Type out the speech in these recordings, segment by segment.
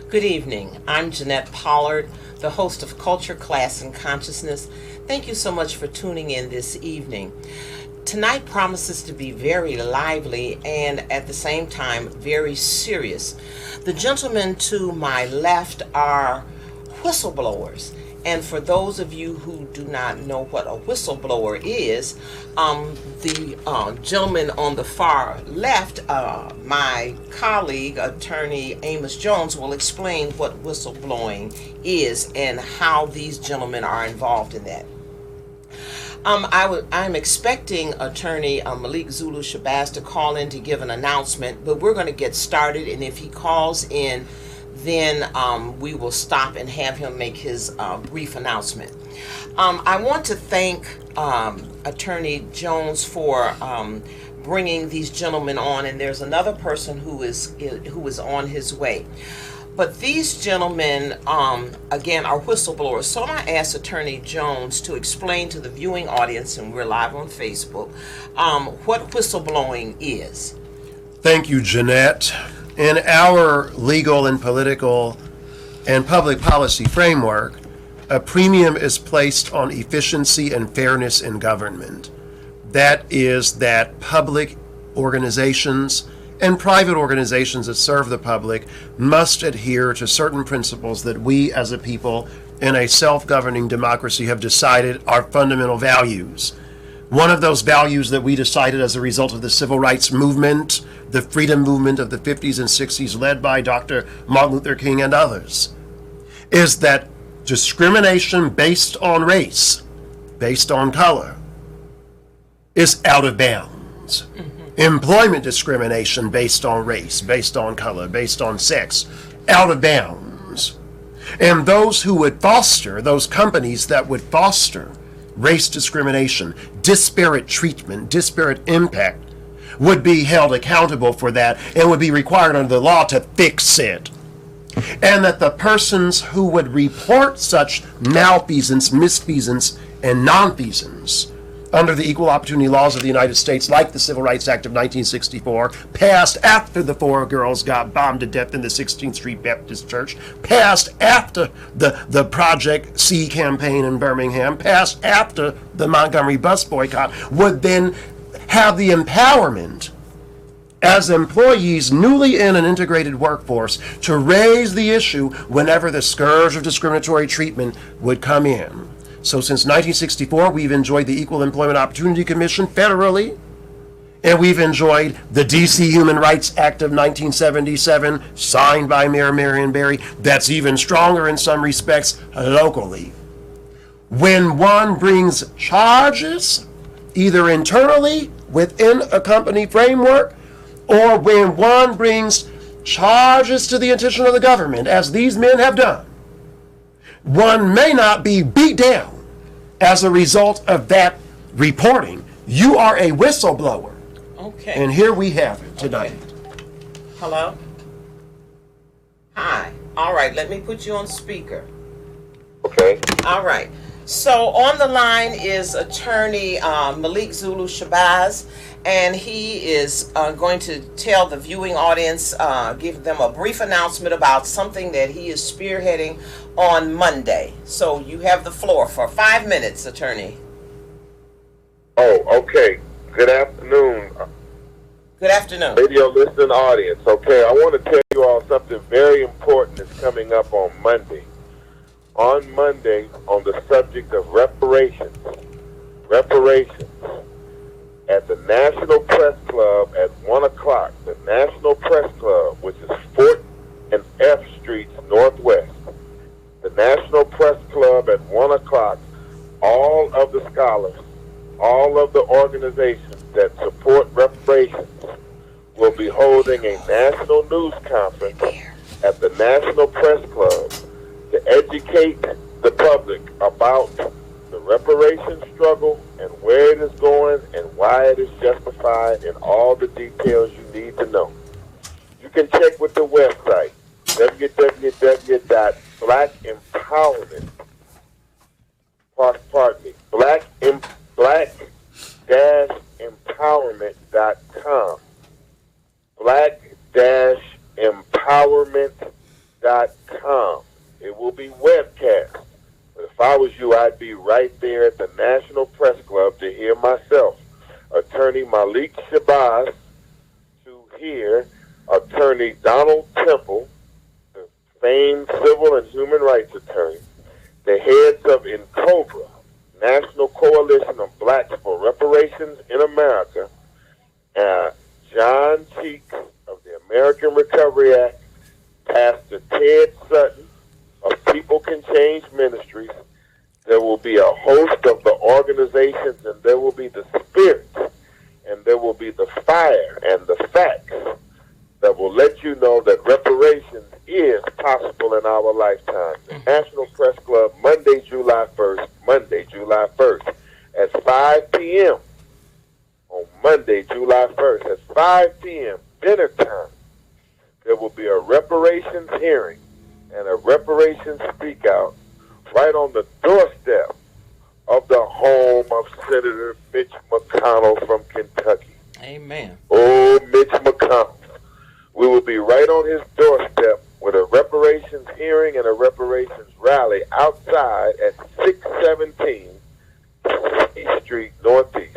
Good evening. I'm Jeanette Pollard, the host of Culture, Class, and Consciousness. Thank you so much for tuning in this evening. Tonight promises to be very lively and at the same time very serious. The gentlemen to my left are whistleblowers. And for those of you who do not know what a whistleblower is, the gentleman on the far left, my colleague, attorney Amos Jones, will explain what whistleblowing is and how these gentlemen are involved in that. I'm expecting attorney Malik Zulu Shabazz to call in to give an announcement, but we're going to get started, and if he calls in, then we will stop and have him make his brief announcement. I want to thank Attorney Jones for bringing these gentlemen on, and there's another person who is on his way. But these gentlemen, again, are whistleblowers. So I'm going to ask Attorney Jones to explain to the viewing audience, and we're live on Facebook, what whistleblowing is. Thank you, Jeanette. In our legal and political and public policy framework, a premium is placed on efficiency and fairness in government. That is that public organizations and private organizations that serve the public must adhere to certain principles that we as a people in a self-governing democracy have decided are fundamental values. One of those values that we decided as a result of the civil rights movement, the freedom movement of the 50s and 60s led by Dr. Martin Luther King and others, is that discrimination based on race, based on color, is out of bounds. Employment discrimination based on race, based on color, based on sex, out of bounds. And those who would foster, those companies that would foster race discrimination, disparate treatment, disparate impact, would be held accountable for that and would be required under the law to fix it. And that the persons who would report such malfeasance, misfeasance, and nonfeasance under the equal opportunity laws of the United States, like the Civil Rights Act of 1964, passed after the 4 girls got bombed to death in the 16th Street Baptist Church, passed after the Project C campaign in Birmingham, passed after the Montgomery bus boycott, would then have the empowerment as employees newly in an integrated workforce to raise the issue whenever the scourge of discriminatory treatment would come in. So since 1964, we've enjoyed the Equal Employment Opportunity Commission federally, and we've enjoyed the D.C. Human Rights Act of 1977, signed by Mayor Marion Barry, that's even stronger in some respects locally. When one brings charges, either internally within a company framework, or when one brings charges to the attention of the government, as these men have done, one may not be beat down as a result of that reporting. You are a whistleblower. Okay. And here we have it tonight. Okay. Hello? Hi. All right, let me put you on speaker. Okay. All right. So on the line is attorney Malik Zulu Shabazz, and he is going to tell the viewing audience, give them a brief announcement about something that he is spearheading on Monday. So you have the floor for 5 minutes, attorney. Oh, okay. Good afternoon. Good afternoon. Radio listening audience. Okay, I want to tell you all something very important that's coming up on Monday. On Monday, on the subject of reparations, at the National Press Club at 1 o'clock, the National Press Club, which is 4th and F Streets Northwest, the National Press Club at 1 o'clock, all of the scholars, all of the organizations that support reparations will be holding a national news conference at the National Press Club to educate the public about the reparations struggle and where it is going and why it is justified and all the details you need to know. You can check with the website, www.blackenpowerment, black-empowerment.com, black-empowerment.com. WBGR.com. It will be webcast. But if I was you, I'd be right there at the National Press Club to hear myself, Attorney Malik Shabazz, to hear Attorney Donald Temple, the famed civil and human rights attorney, the heads of INCOBRA, National Coalition of Blacks for Reparations in America, John Cheeks of the American Recovery Act, Pastor Ted Sutton of People Can Change Ministries. There will be a host of the organizations, and there will be the spirits, and there will be the fire and the facts that will let you know that reparations is possible in our lifetime. The National Press Club, Monday, July 1st, at 5 p.m. On Monday, July 1st, at 5 p.m., dinner time, there will be a reparations hearing and a reparations speak out right on the doorstep of the home of Senator Mitch McConnell from Kentucky. Amen. Oh, Mitch McConnell. We will be right on his doorstep with a reparations hearing and a reparations rally outside at 617 C Street Northeast.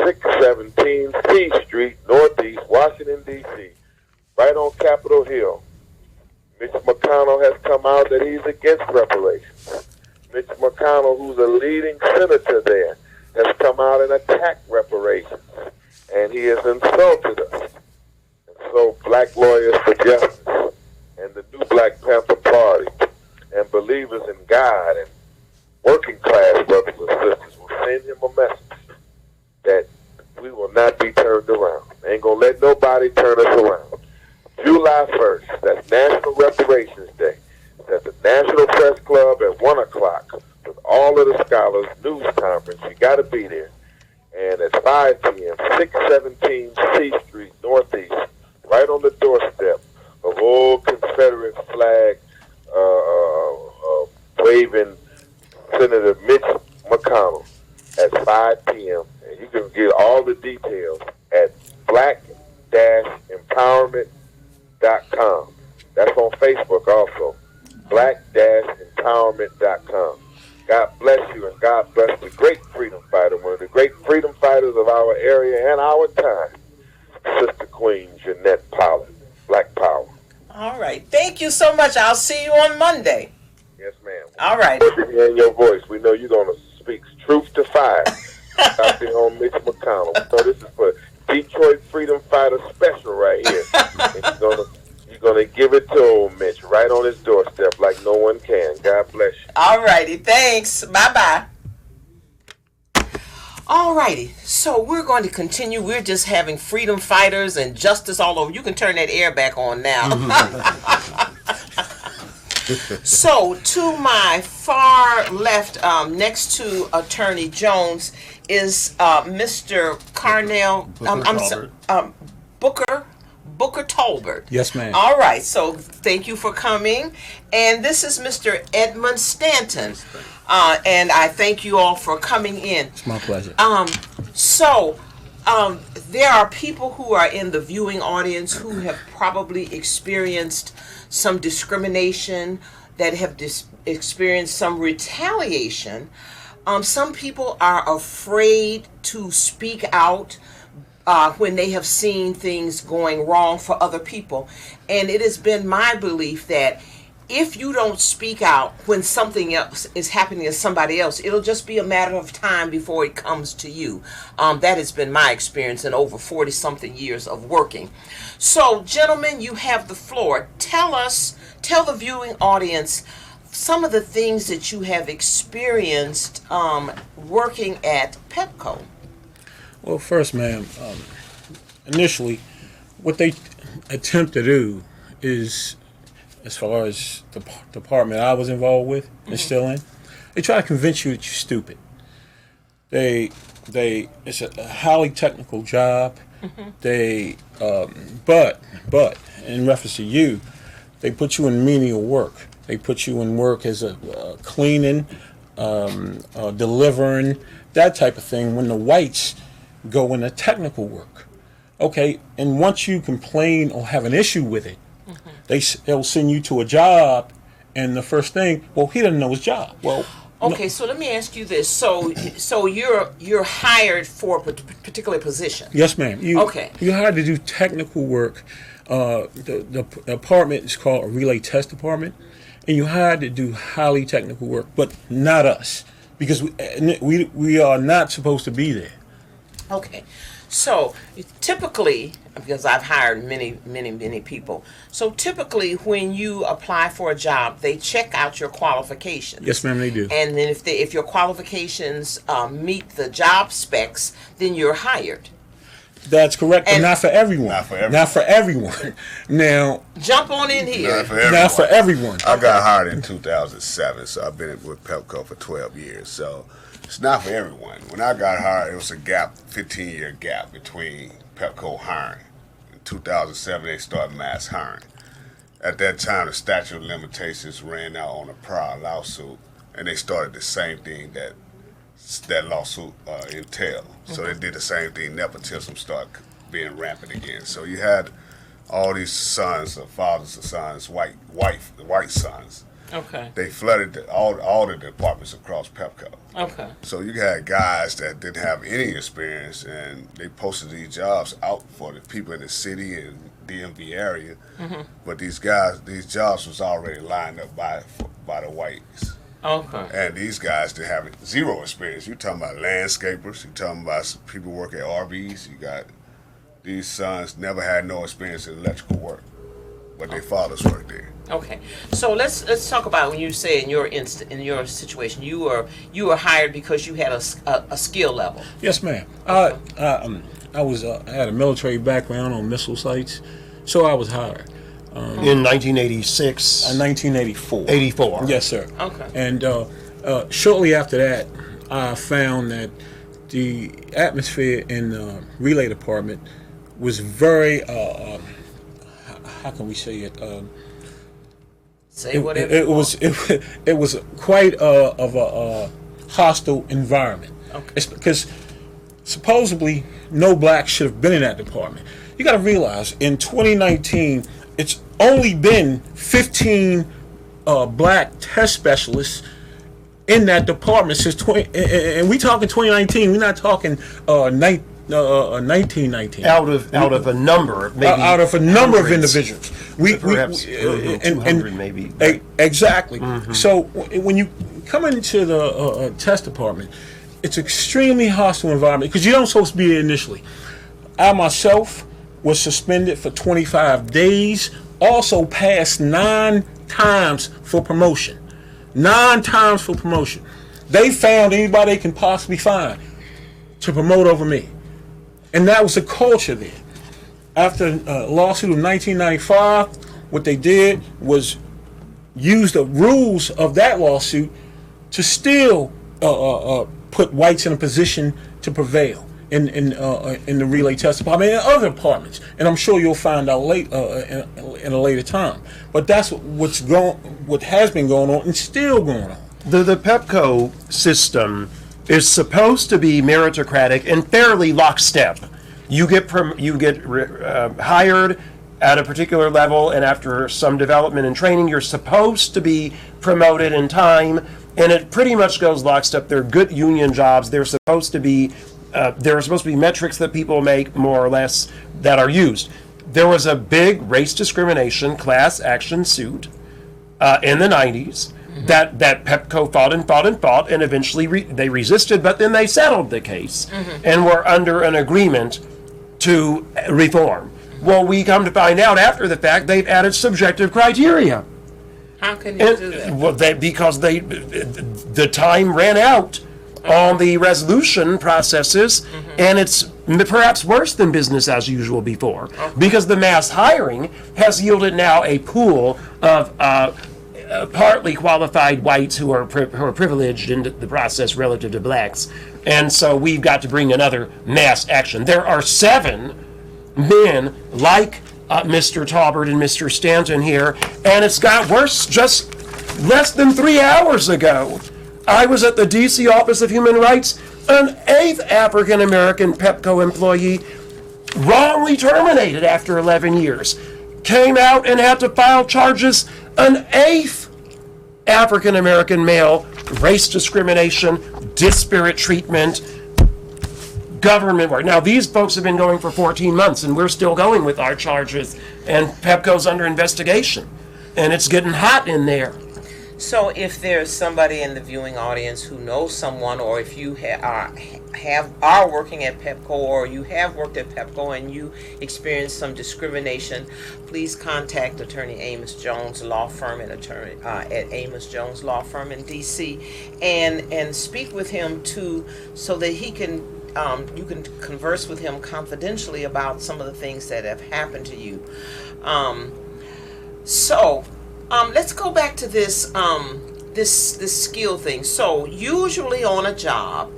617 C Street Northeast, Washington, D.C., right on Capitol Hill. Mitch McConnell has come out that he's against reparations. Mitch McConnell, who's a leading senator there, has come out and attacked reparations, and he has insulted us. And so Black Lawyers for Justice and the new Black Panther Party and believers in God and working class brothers and sisters will send him a message that we will not be turned around. Ain't gonna let nobody turn us around. July 1st, that's National Reparations Day. It's at the National Press Club at 1 o'clock with all of the scholars, news conference. You got to be there. And at 5 p.m., 617 C Street Northeast, right on the doorstep of old Confederate flag waving Senator Mitch McConnell at 5 p.m. And you can get all the details at black-empowerment.com. That's on Facebook also. black-empowerment.com. God bless you, and God bless the great freedom fighter, one of the great freedom fighters of our area and our time, Sister Queen Jeanette Pollard. Black Power. All right. Thank you so much. I'll see you on Monday. Yes, ma'am. All right. Good to hear in your voice. We know you're going to speak truth to fire out there on Mitch McConnell. So this is for Detroit Freedom Fighter Special right here. And you're gonna give it to old Mitch right on his doorstep like no one can. God bless you. All righty. Thanks. Bye-bye. All righty. So we're going to continue. We're just having freedom fighters and justice all over. You can turn that air back on now. So to my far left, next to Attorney Jones, is Mr. Booker Tolbert. Yes, ma'am. All right. So thank you for coming. And this is Mr. Amos Stanton. And I thank you all for coming in. It's my pleasure. There are people who are in the viewing audience who have probably experienced some discrimination, that have experienced some retaliation. Some people are afraid to speak out when they have seen things going wrong for other people. And it has been my belief that if you don't speak out when something else is happening to somebody else, it'll just be a matter of time before it comes to you. That has been my experience in over 40-something years of working. So, gentlemen, you have the floor. Tell the viewing audience some of the things that you have experienced working at Pepco. Well, first, ma'am, initially, what they attempt to do is, as far as the department I was involved with and still in, they try to convince you that you're stupid. It's a highly technical job. But in reference to you, they put you in menial work. They put you in work as a cleaning, delivering, that type of thing, when the whites go into technical work. Okay, and once you complain or have an issue with it, they'll send you to a job, and the first thing, well, he doesn't know his job. Well, okay, so let me ask you this. So you're hired for a particular position. Yes, ma'am. Okay. You hired to do technical work. The department is called a relay test department, and you hired to do highly technical work, but not us, because we are not supposed to be there. Okay. So typically, because I've hired many people, so typically when you apply for a job, they check out your qualifications. Yes, ma'am, they do. And then if your qualifications meet the job specs, then you're hired. That's correct, but And- not for everyone. Not for everyone. Now, Jump on in here. not for everyone. I got hired in 2007, so I've been with Pepco for 12 years. So it's not for everyone. When I got hired, it was a 15-year gap between Pepco hiring. In 2007, they started mass hiring. At that time, the statute of limitations ran out on a prior lawsuit, and they started the same thing that lawsuit entailed. So they did the same thing. Nepotism started being rampant again. So you had all these sons, or fathers of sons, white sons. Okay. They flooded all the departments across Pepco. Okay. So you had guys that didn't have any experience, and they posted these jobs out for the people in the city and DMV area. Mm-hmm. But these jobs was already lined up by the whites. Okay. And these guys didn't have zero experience. You're talking about landscapers. You're talking about people work at RVs. You got these sons never had no experience in electrical work, but their fathers worked there. Okay. So let's talk about when you say in your situation you were hired because you had a skill level. Yes, ma'am. I had a military background on missile sites, so I was hired. In 1986. 1984. 84. Yes, sir. Okay. And shortly after that, I found that the atmosphere in the relay department was very, how can we say it? Say whatever. It was quite of a hostile environment. Okay. It's because supposedly no blacks should have been in that department. You got to realize in 2019, it's only been 15 black test specialists in that department since and we talking 2019. We're not talking 1919. Out of a number, maybe out of a number of hundreds. individuals. Perhaps 200 maybe. Exactly. So when you come into the test department, it's extremely hostile environment because you don't supposed to be there initially. I myself was suspended for 25 days, also passed 9 times for promotion. 9 times for promotion. They found anybody they can possibly find to promote over me. And that was the culture there. After a lawsuit of 1995, what they did was use the rules of that lawsuit to still put whites in a position to prevail in the relay test department and other departments. And I'm sure you'll find out in a later time. But that's what has been going on and still going on. The Pepco system is supposed to be meritocratic and fairly lockstep. You get hired at a particular level, and after some development and training, you're supposed to be promoted in time, and it pretty much goes lockstep. They're good union jobs. There are supposed to be metrics that people make, more or less, that are used. There was a big race discrimination class action suit in the 90s. That Pepco fought, and eventually they resisted, but then they settled the case and were under an agreement to reform. Well, we come to find out after the fact they've added subjective criteria. How can you do that? Well, because the time ran out on the resolution processes, and it's perhaps worse than business as usual before, because the mass hiring has yielded now a pool of partly qualified whites who are privileged in the process relative to blacks. And so we've got to bring another mass action. There are 7 men like Mr. Tolbert and Mr. Stanton here, and it's got worse just less than 3 hours ago. I was at the D.C. Office of Human Rights, an 8th African-American Pepco employee wrongly terminated after 11 years. came out and had to file charges. An eighth African American male, race discrimination, disparate treatment, government work. Now, these folks have been going for 14 months, and we're still going with our charges, and Pepco's under investigation, and it's getting hot in there. So if there's somebody in the viewing audience who knows someone, or if you are working at Pepco, or you have worked at Pepco and you experienced some discrimination, please contact Attorney Amos Jones Law Firm at Amos Jones Law Firm in DC, and speak with him too, so that he can you can converse with him confidentially about some of the things that have happened to you. Let's go back to this this skill thing. So usually on a job,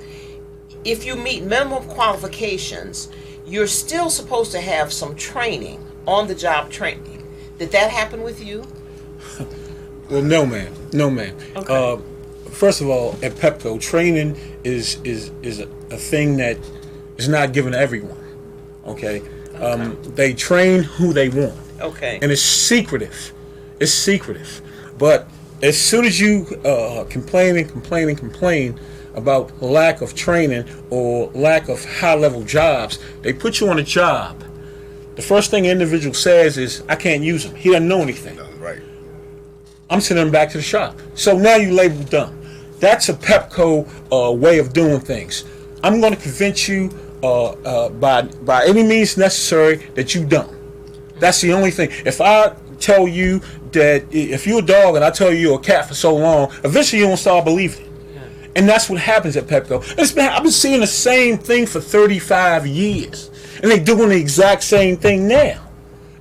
if you meet minimum qualifications, you're still supposed to have some training, on the job training. Did that happen with you? Well, no, ma'am. No, ma'am. Okay. First of all, at Pepco, training is a thing that is not given to everyone. Okay. They train who they want. Okay. And it's secretive. It's secretive. But as soon as you complain about lack of training or lack of high-level jobs, they put you on a job. The first thing an individual says is, I can't use him. He doesn't know anything. No, right. I'm sending him back to the shop. So now you labeled dumb. That's a Pepco way of doing things. I'm going to convince you by any means necessary that you dumb. That's the only thing. If I tell you that if you're a dog and I tell you you're a cat for so long, eventually you won't start believing it. Yeah. And that's what happens at Pepco. I've been seeing the same thing for 35 years. And they're doing the exact same thing now.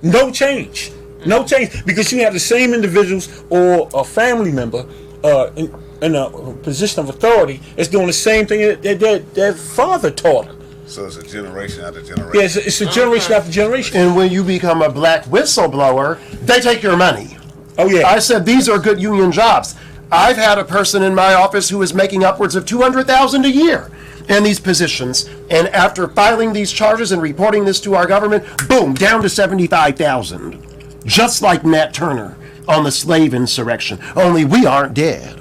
No change. No change. Because you have the same individuals or a family member in a position of authority that's doing the same thing that their father taught them. So it's a generation after generation. Yes, it's a generation after generation. And when you become a black whistleblower, they take your money. Oh, yeah. I said these are good union jobs. I've had a person in my office who is making upwards of $200,000 a year in these positions, and after filing these charges and reporting this to our government, boom, down to $75,000. Just like Nat Turner on the slave insurrection, only we aren't dead.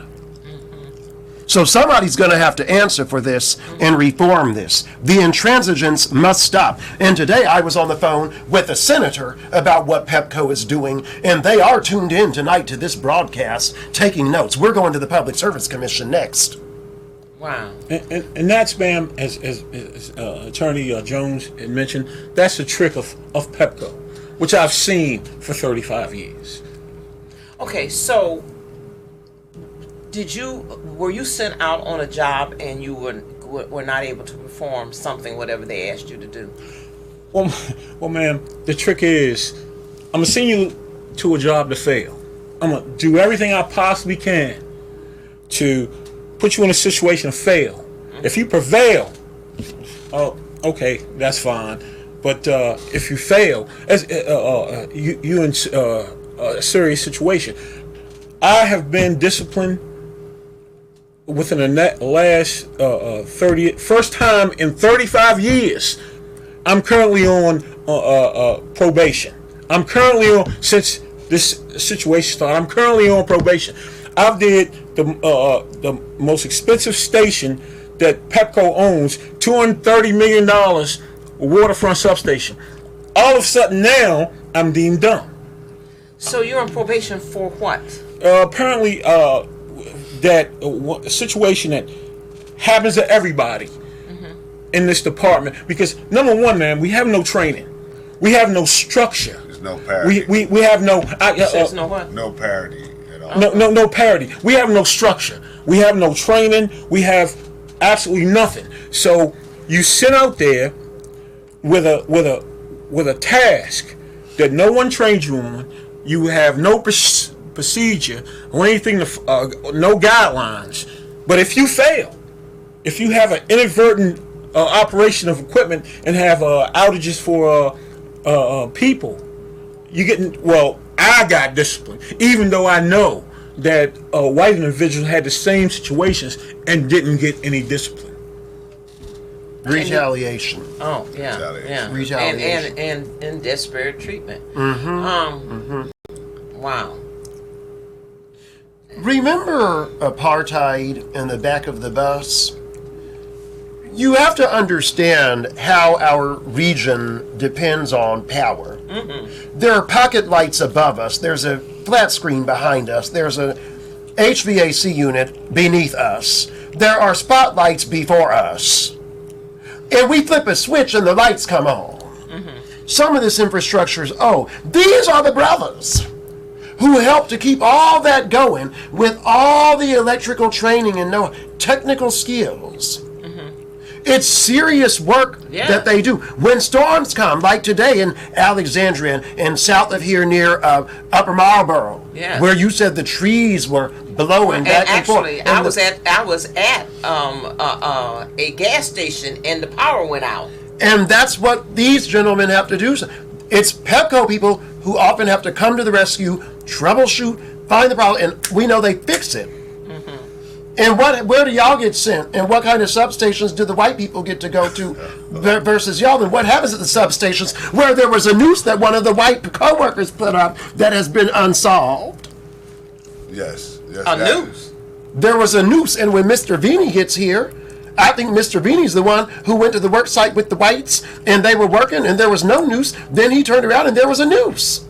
So somebody's going to have to answer for this and reform this. The intransigence must stop. And today I was on the phone with a senator about what Pepco is doing, and they are tuned in tonight to this broadcast, taking notes. We're going to the Public Service Commission next. Wow. And that's, ma'am, as Attorney Jones had mentioned, that's the trick of Pepco, which I've seen for 35 years. Okay, so were you sent out on a job and you were not able to perform something, whatever they asked you to do? Well, ma'am, the trick is, I'm going to send you to a job to fail. I'm going to do everything I possibly can to put you in a situation to fail. Mm-hmm. If you prevail, okay, that's fine. But if you fail, you in a serious situation. I have been disciplined within the last first time in 35 years. I'm currently on probation. I'm currently on, since this situation started, I'm currently on probation. I did the most expensive station that Pepco owns, $230 million waterfront substation. All of a sudden now, I'm deemed dumb. So you're on probation for what? Apparently, that situation that happens to everybody in this department. Because number one, man, we have no training, we have no structure. There's no parity. We have no. There's no what? No parity at all. No parity. We have no structure. We have no training. We have absolutely nothing. So you sit out there with a task that no one trained you on. You have no procedure or anything, no guidelines. But if you fail, if you have an inadvertent operation of equipment and have outages for people, you getting, well, I got disciplined, even though I know that white individuals had the same situations and didn't get any discipline. Retaliation. Oh, yeah, Retaliation. yeah. Retaliation. And disparate treatment. Wow. Remember apartheid in the back of the bus? You have to understand how our region depends on power. There are pocket lights above us. There's a flat screen behind us. There's a HVAC unit beneath us. There are spotlights before us. And we flip a switch and the lights come on. Some of this infrastructure is, these are the brothers who help to keep all that going with all the electrical training and technical skills. It's serious work that they do. When storms come, like today in Alexandria and south of here near Upper Marlboro, where you said the trees were blowing back and forth. Actually, I was at a gas station and the power went out. And that's what these gentlemen have to do. It's Pepco people who often have to come to the rescue, troubleshoot, find the problem, and we know they fix it. And where do y'all get sent? And what kind of substations do the white people get to go to versus y'all? And what happens at the substations where there was a noose that one of the white co-workers put up that has been unsolved? Yes. A noose? There was a noose, and when Mr. Vini gets here, I think Mr. Vini's the one who went to the work site with the whites, and they were working, and there was no noose. Then he turned around, and there was a noose.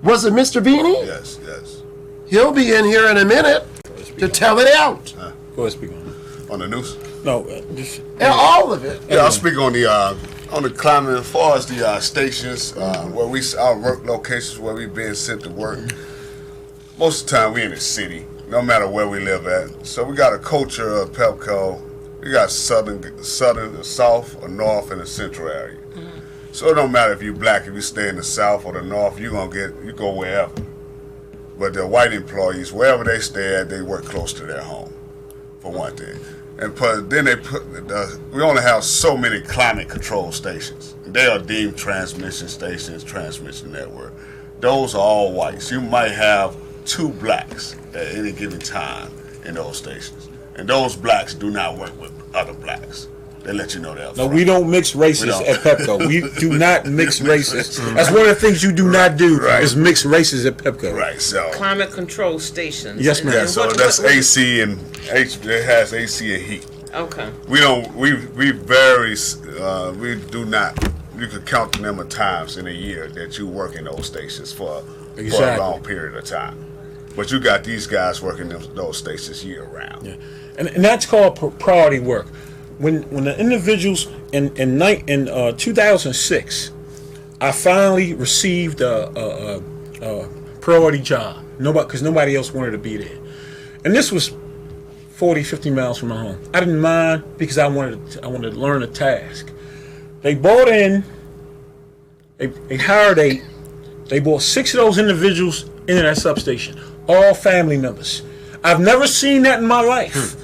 Was it Mr. Vini? Yes. He'll be in here in a minute to tell it out. Go ahead, speak on it. On the news? No, just And all of it. Yeah, I'll speak on the climate as far as the stations where our work locations where we being sent to work. Most of the time we in the city, no matter where we live at. So we got a culture of Pepco. We got southern, the south, or north, and the central area. So it don't matter if you black, if you stay in the south or the north, you go wherever. But the white employees, wherever they stay at, they work close to their home, for one thing. And then we only have so many climate control stations. They are deemed transmission stations, transmission network. Those are all whites. You might have 2 blacks at any given time in those stations. And those blacks do not work with other blacks. They let you know that. No, we don't mix races at Pepco. We do not mix races. That's one of the things you do not do is mix races at Pepco. Right, so. Climate control stations. Yes, ma'am. Yeah, so that's AC and it has AC and heat. Okay. We do not, you could count the number of times in a year that you work in those stations for a long period of time. But you got these guys working those stations year round. Yeah. And that's called priority work. When the individuals in 2006, I finally received a priority job. Because nobody else wanted to be there. And this was 40, 50 miles from my home. I didn't mind because I wanted to learn a task. They brought in, they brought 6 of those individuals into that substation. All family members. I've never seen that in my life.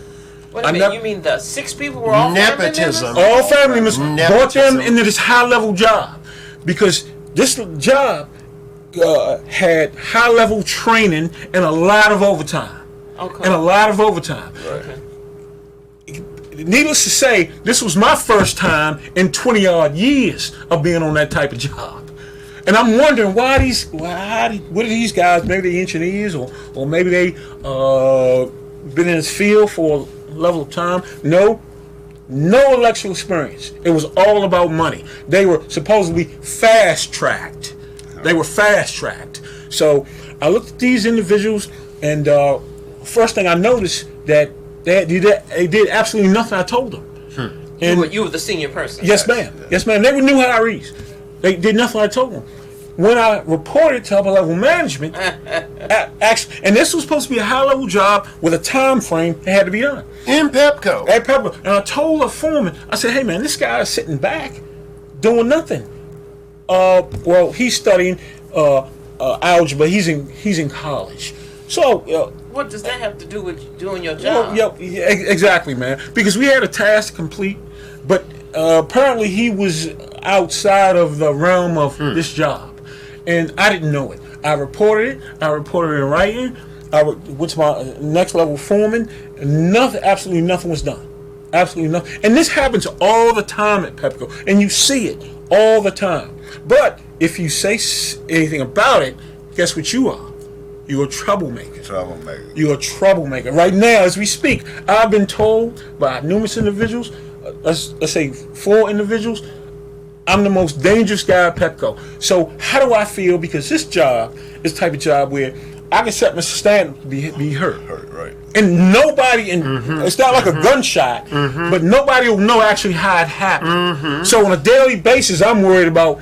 Wait a minute, you mean the 6 people were all nepotism? family members? All family members brought them into this high-level job because this job had high-level training and a lot of overtime. Okay. And a lot of overtime. Okay. Needless to say, this was my first time in 20-odd years of being on that type of job. And I'm wondering what are these guys, maybe they engineers or maybe they been in this field for a level of time. No electrical experience. It was all about money. They were supposedly fast-tracked. So I looked at these individuals and first thing I noticed that they did absolutely nothing I told them. And you were the senior person. Yes, ma'am. Yes, ma'am. They knew how I read. They did nothing I told them. When I reported to upper level management, actually, and this was supposed to be a high level job with a time frame that had to be done. In Pepco. At Pepco. And I told the foreman, I said, hey man, this guy is sitting back doing nothing. Well, he's studying algebra. He's in college. So what does that have to do with doing your job? Well, yeah, exactly, man. Because we had a task to complete, but apparently he was outside of the realm of this job. And I didn't know it. I reported it. I reported it in writing. I went to my next level foreman. Absolutely nothing was done. Absolutely nothing. And this happens all the time at Pepco, and you see it all the time. But if you say anything about it, guess what you are? You're a troublemaker. You're a troublemaker. Right now, as we speak, I've been told by numerous individuals, let's say 4 individuals, I'm the most dangerous guy at Pepco. So how do I feel? Because this job is the type of job where I can set Mr. Stanton be hurt. Right. And nobody, it's not like a gunshot, but nobody will know actually how it happened. So on a daily basis, I'm worried about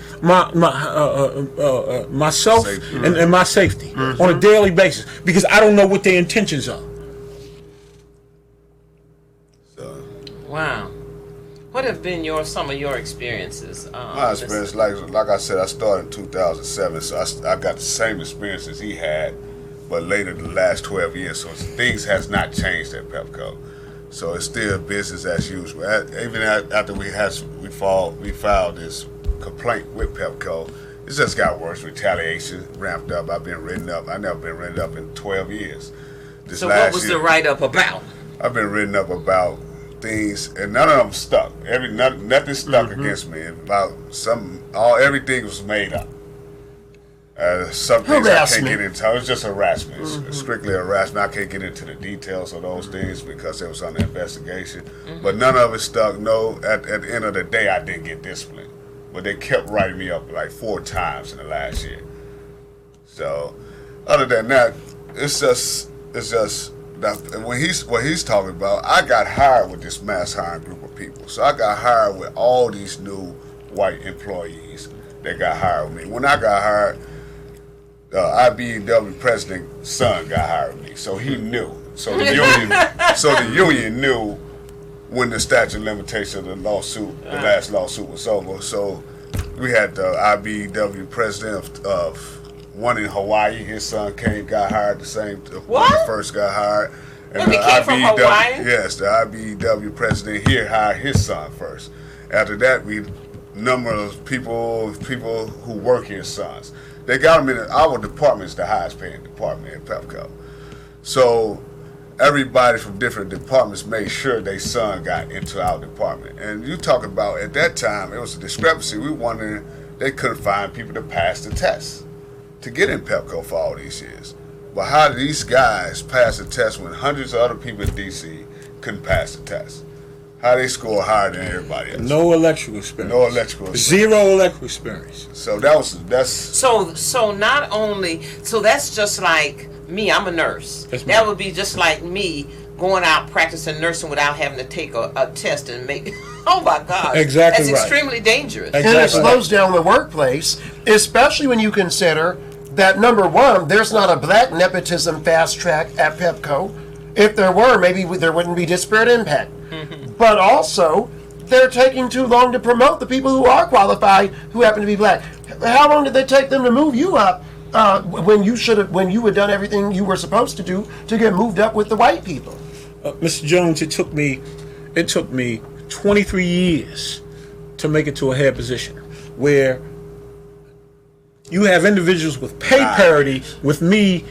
myself and my safety on a daily basis because I don't know what their intentions are. So, Wow. What have been some of your experiences? my experience, like I said, I started in 2007, so I got the same experience as he had, but later the last 12 years. So things has not changed at Pepco. So it's still business as usual. Even after we filed this complaint with Pepco, it's just got worse. Retaliation ramped up. I've been written up. I've never been written up in 12 years. So what was the write-up about? I've been written up about things, and none of them stuck. Nothing stuck against me. About everything was made up. Some things I can't get into. It was just harassment. It's strictly harassment. I can't get into the details of those things because it was under investigation. But none of it stuck. No, at the end of the day, I didn't get disciplined. But they kept writing me up like 4 times in the last year. So, other than that, it's just that what he's talking about. I got hired with this mass hiring group of people. So I got hired with all these new white employees that got hired with me. When I got hired, IBEW president's son got hired with me, so he knew. So the union knew when the statute of limitation of the last lawsuit was over. So we had the IBEW president of one in Hawaii. His son got hired the same when he first got hired. And he came from Hawaii? Yes, the IBEW president here hired his son first. After that, number of people who work here sons. They got them in our department is the highest paying department in Pepco. So everybody from different departments made sure their son got into our department. And you talk about at that time, it was a discrepancy. We wondering they couldn't find people to pass the test to get in Pepco for all these years. But how did these guys pass the test when hundreds of other people in D.C. couldn't pass the test? How they score higher than everybody else? No electrical experience. No electrical experience. 0 electrical experience. So that's So not only that's just like me. I'm a nurse. That would be just like me going out practicing nursing without having to take a test and make. Oh my God! Exactly. That's extremely dangerous. Exactly. And it slows down the workplace, especially when you consider that, number one, there's not a black nepotism fast track at Pepco. If there were, maybe there wouldn't be disparate impact. But also, they're taking too long to promote the people who are qualified who happen to be black. How long did they take them to move you up when you had done everything you were supposed to do to get moved up with the white people? Mr. Jones, it took me 23 years to make it to a head position where you have individuals with pay parity with me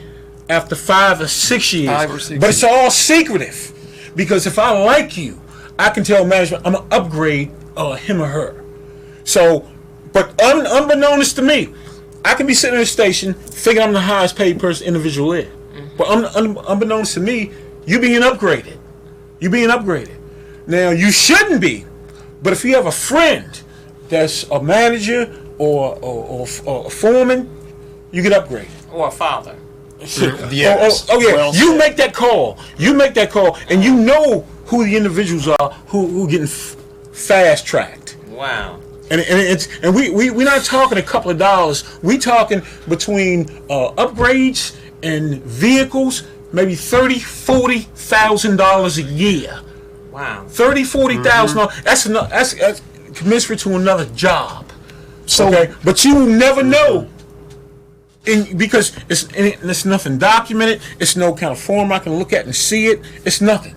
after 5 or 6 years. 5 or 6 but it's all secretive because if I like you, I can tell management I'm going to upgrade him or her. So, but unbeknownst to me, I can be sitting in a station thinking I'm the highest paid person individual there. But unbeknownst to me, you being upgraded. Now, you shouldn't be, but if you have a friend that's a manager or a foreman, you get upgraded. Or a father. Yes. Oh yeah. Well You said. make that call, and you know who the individuals are who getting fast tracked. Wow. And we're not talking a couple of dollars. We talking between upgrades and vehicles, maybe $30,000-$40,000 a year. Wow. $30,000-$40,000. That's commensurate to another job. So, okay, but you never know. Because it's nothing documented. It's no kind of form I can look at and see it. It's nothing.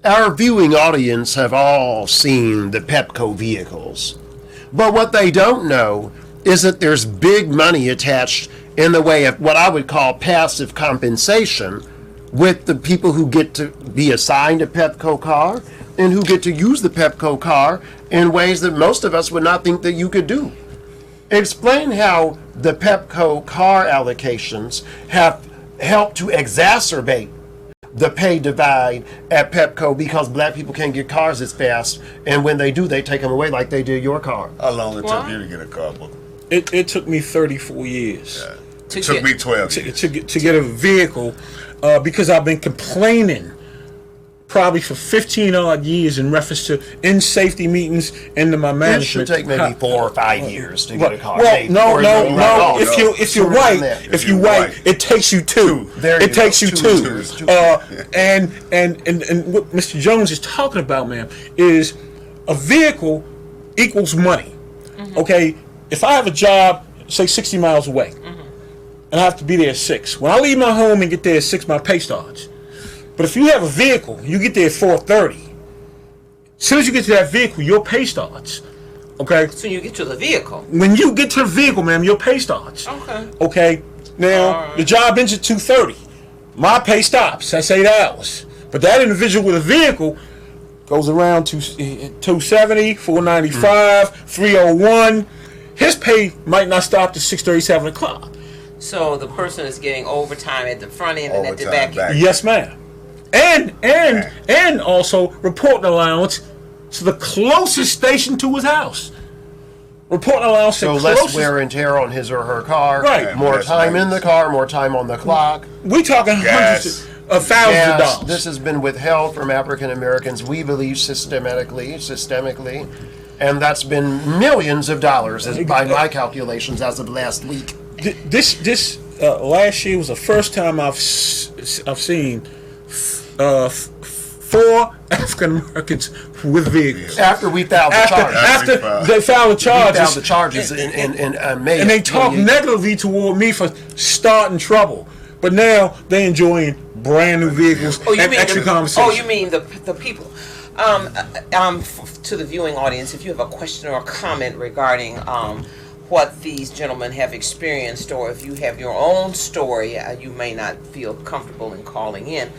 Our viewing audience have all seen the Pepco vehicles. But what they don't know is that there's big money attached in the way of what I would call passive compensation with the people who get to be assigned a Pepco car, and who get to use the Pepco car in ways that most of us would not think that you could do. Explain how the Pepco car allocations have helped to exacerbate the pay divide at Pepco because black people can't get cars as fast, and when they do, they take them away like they did your car. How long it took you to get a car, Booker? It took me 34 years. Yeah. It took me 12 years. To get a vehicle because I've been complaining probably for 15 odd years in reference to in safety meetings and to my It management. should take maybe 4 or 5 years to get a car. Well, maybe. no. Or maybe not. If you're white, If you're white, it takes you 2. There It you takes go. you Two. 2. And what Mr. Jones is talking about, ma'am, is a vehicle equals money. Okay, if I have a job, say 60 miles away, and I have to be there at 6. When I leave my home and get there at 6, my pay starts. But if you have a vehicle, you get there at 4:30. As soon as you get to that vehicle, your pay starts. Okay? So you get to the vehicle. When you get to the vehicle, ma'am, your pay starts. Okay. Okay? Now, Alright. the job ends at 2:30. My pay stops. That's 8 hours. But that individual with a vehicle goes around to 270, 495, 301. His pay might not stop to 6:30, 7 o'clock. So the person is getting overtime at the front end and at the Overtime back end. Yes, ma'am. And also reporting allowance to the closest station to his house. Reporting allowance to So the less closest. wear and tear on his or her car. Right. More Less time in the maintenance. car, more time on the clock. We talking Gas. hundreds of thousands of Yes, dollars. this has been withheld from African Americans, we believe systemically, and that's been millions of dollars by my calculations as of last week. This last year was the first time I've seen 4 African Americans with vehicles. After we filed the charges. After they filed the We charges, filed the charges in May. and they of talk 28. negatively toward me for starting trouble. But now they enjoying brand new vehicles Oh, you and mean extra the, conversation. oh, you mean the people. To the viewing audience, if you have a question or a comment regarding what these gentlemen have experienced, or if you have your own story, you may not feel comfortable in calling in,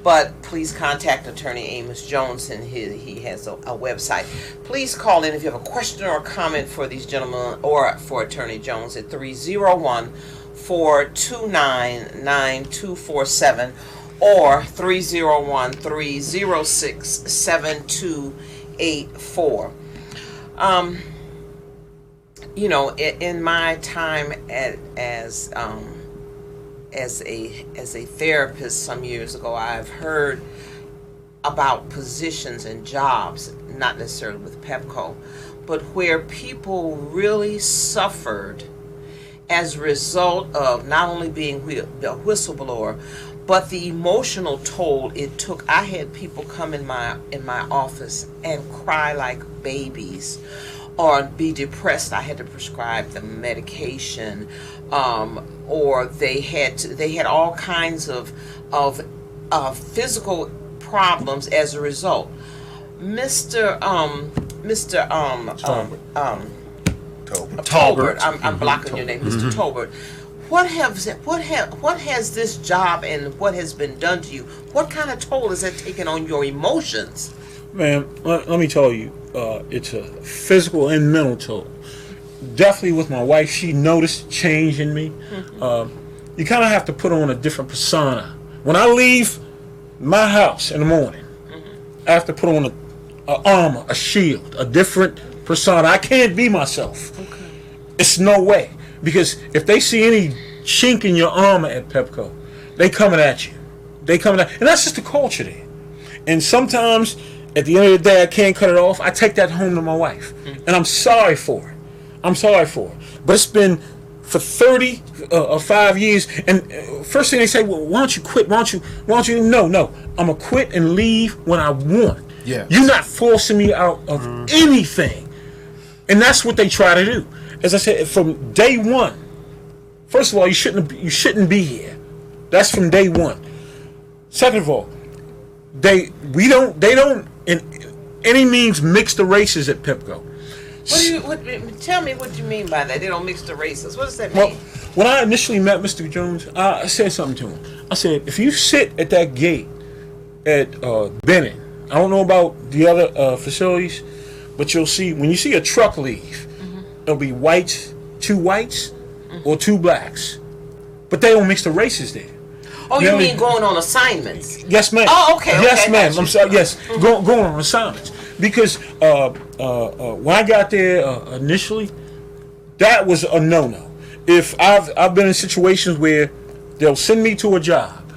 but please contact Attorney Amos Jones, and he has a website. Please call in if you have a question or a comment for these gentlemen or for Attorney Jones at 301-429-9247 or 301-306-7284. You know, in my time as a therapist some years ago, I've heard about positions and jobs, not necessarily with Pepco, but where people really suffered as a result of not only being a whistleblower, but the emotional toll it took. I had people come in my office and cry like babies, or be depressed. I had to prescribe them medication, or they had all kinds of physical problems as a result. Mr. Tolbert. I'm blocking your name, Mr. Tolbert. What has this job and what has been done to you? What kind of toll has that taken on your emotions? Man, let me tell you, it's a physical and mental toll. Definitely with my wife, she noticed change in me. You kind of have to put on a different persona. When I leave my house in the morning, I have to put on a armor, a shield, a different persona. I can't be myself. Okay. It's no way. Because if they see any chink in your armor at Pepco, they coming at you. And that's just the culture there. And sometimes, at the end of the day, I can't cut it off. I take that home to my wife. And I'm sorry for it. But it's been for 35 years. And first thing they say, well, why don't you quit? Why don't you? No. I'm going to quit and leave when I want. Yes. You're not forcing me out of anything. And that's what they try to do. As I said, from day one, first of all, you shouldn't be here. That's from day one. Second of all, they don't in any means mix the races at Pepco. Tell me what you mean by that. They don't mix the races. What does that Well, mean? when I initially met Mr. Jones, I said something to him. I said, if you sit at that gate at Bennett, I don't know about the other facilities, but you'll see when you see a truck leave, it'll be whites, 2 whites, or 2 blacks, but they don't mix the races there. Oh, you mean going on assignments? Yes, ma'am. Oh, okay. Yes, okay, ma'am. I'm sorry. Yes, going on assignments because when I got there initially, that was a no-no. If I've been in situations where they'll send me to a job,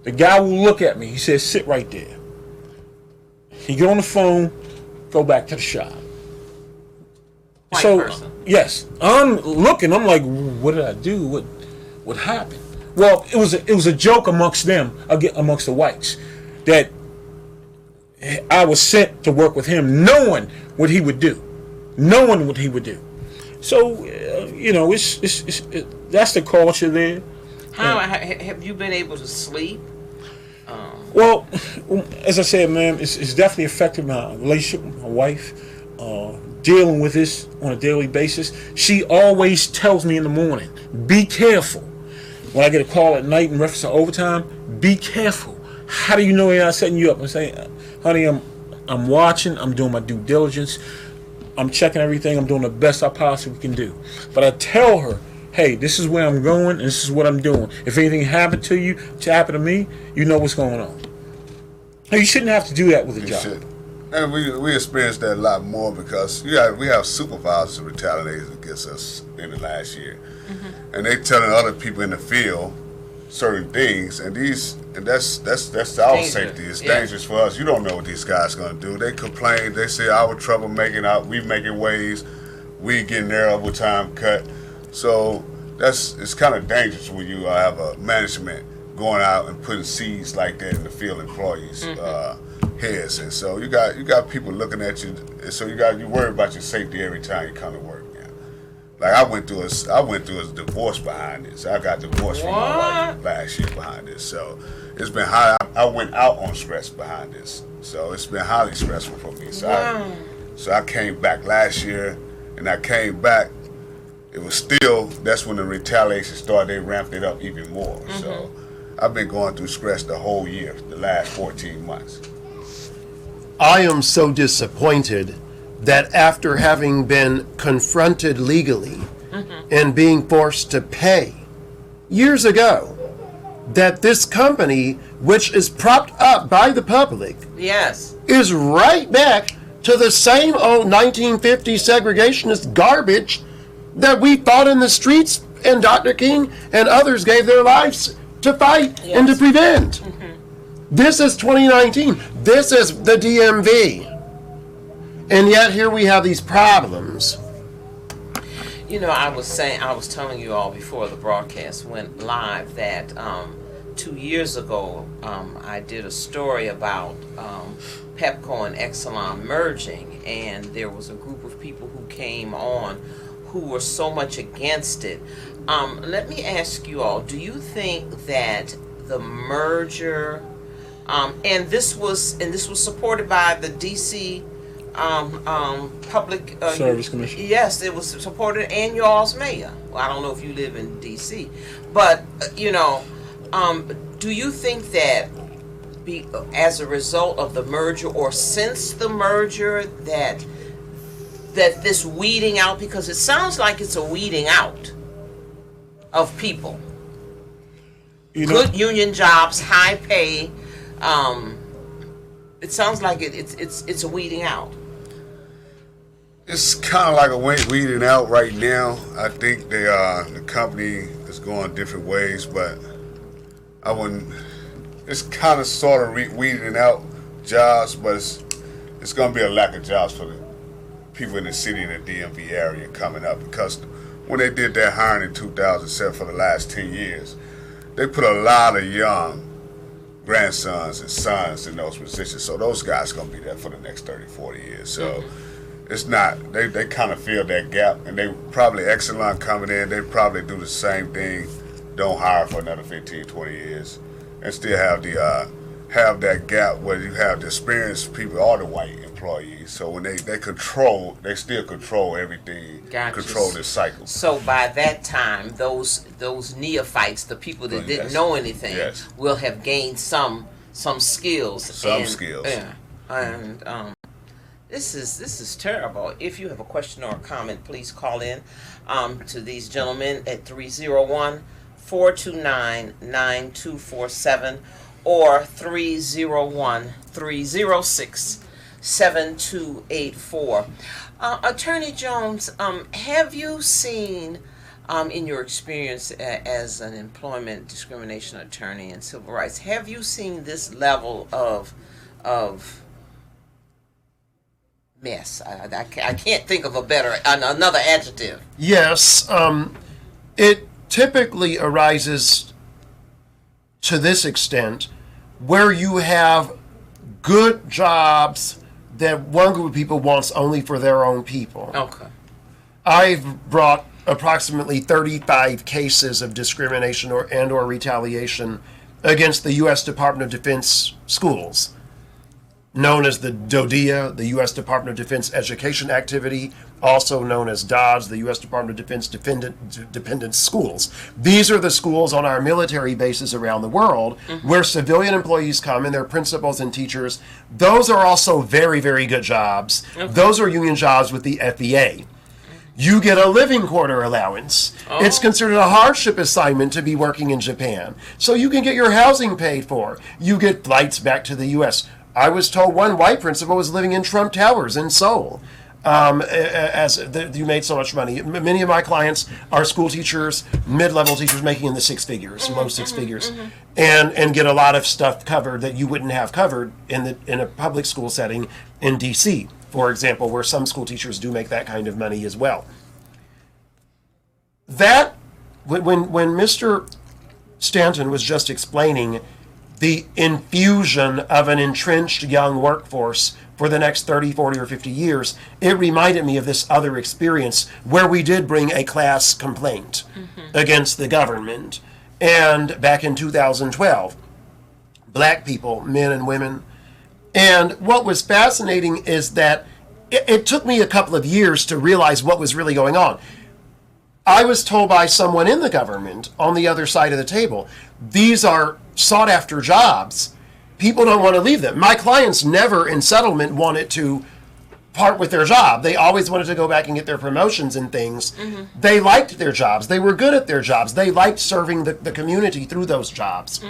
the guy will look at me. He says, "Sit right there." He get on the phone, go back to the shop. White So person. yes, I'm looking. I'm like, what did I do? What happened? Well, it was a joke amongst them, amongst the whites, that I was sent to work with him, knowing what he would do, So that's the culture there. How have you been able to sleep? Well, as I said, ma'am, it's definitely affected my relationship with my wife. Dealing with this on a daily basis. She always tells me in the morning, be careful. When I get a call at night in reference to overtime, be careful. How do you know they're not setting you up? I'm saying, honey, I'm watching, I'm doing my due diligence, I'm checking everything, I'm doing the best I possibly can do. But I tell her, hey, this is where I'm going, and this is what I'm doing. If anything happened to you, to happen to me, you know what's going on. Now, you shouldn't have to do that with a job. Should. And we experienced that a lot more because we have supervisors retaliating against us in the last year, and they telling other people in the field certain things, and that's our safety. It's dangerous for us. You don't know what these guys are going to do. They complain. They say our trouble we making waves, we getting their overtime cut. So it's kind of dangerous when you have a management going out and putting seeds like that in the field employees' heads, and so you got people looking at you, and so you worry about your safety every time you come to work. Like I went through a divorce behind this. I got divorced from my wife last year behind this. So it's been high. I went out on stress behind this. So it's been highly stressful for me. So I came back last year, and I came back. It was still, that's when the retaliation started. They ramped it up even more. So I've been going through stress the whole year, the last 14 months. I am so disappointed that after having been confronted legally and being forced to pay years ago, that this company, which is propped up by the public, is right back to the same old 1950s segregationist garbage that we fought in the streets and Dr. King and others gave their lives to fight and to prevent. This is 2019. This is the DMV. And yet here we have these problems. You know, I was telling you all before the broadcast went live that 2 years ago I did a story about Pepco and Exelon merging, and there was a group of people who came on who were so much against it. Let me ask you all, do you think that the merger, and this was supported by the DC Public Service Commission? Yes, it was supported, and y'all's mayor. Well, I don't know if you live in DC, but do you think that as a result of the merger or since the merger that this weeding out, because it sounds like it's a weeding out of people, good union jobs, high pay, it sounds like it's a weeding out. It's kind of like a weeding out right now. I think the company is going different ways, but I wouldn't. It's kind of sort of weeding out jobs, but it's going to be a lack of jobs for the people in the city and the DMV area coming up, because when they did their hiring in 2007 for the last 10 years, they put a lot of young grandsons and sons in those positions. So those guys are going to be there for the next 30, 40 years. So it's not, they kind of fill that gap, and they probably, Exelon coming in, they probably do the same thing, don't hire for another 15, 20 years, and still have that gap where you have the experienced people, all the white employees. So when they still control everything, control this cycle. So by that time, those neophytes, the people that didn't know anything, will have gained some skills. Skills. Yeah. and this is terrible. If you have a question or a comment, please call in to these gentlemen at 301-429-9247 or 301-306-7284. Attorney Jones, have you seen, in your experience as an employment discrimination attorney and civil rights, have you seen this level of mess? I can't think of another adjective. Yes, it typically arises to this extent where you have good jobs that one group of people wants only for their own people. Okay. I've brought approximately 35 cases of discrimination or retaliation against the U.S. Department of Defense schools, known as the DODEA, the U.S. Department of Defense Education Activity, also known as DODS, the U.S. Department of Defense Dependent Schools. These are the schools on our military bases around the world where civilian employees come and their principals and teachers. Those are also very, very good jobs. Okay. Those are union jobs with the FEA. You get a living quarter allowance. Oh. It's considered a hardship assignment to be working in Japan. So you can get your housing paid for. You get flights back to the U.S. I was told one white principal was living in Trump Towers in Seoul. You made so much money. Many of my clients are school teachers, mid-level teachers making in the six figures, low six figures, and get a lot of stuff covered that you wouldn't have covered in a public school setting in D.C., for example, where some school teachers do make that kind of money as well. That, when Mr. Stanton was just explaining the infusion of an entrenched young workforce for the next 30, 40, or 50 years, it reminded me of this other experience where we did bring a class complaint against the government. And back in 2012, black people, men and women. And what was fascinating is that it took me a couple of years to realize what was really going on. I was told by someone in the government on the other side of the table, these are sought after jobs. People don't want to leave them. My clients never in settlement wanted to part with their job. They always wanted to go back and get their promotions and things. They liked their jobs. They were good at their jobs. They liked serving the community through those jobs.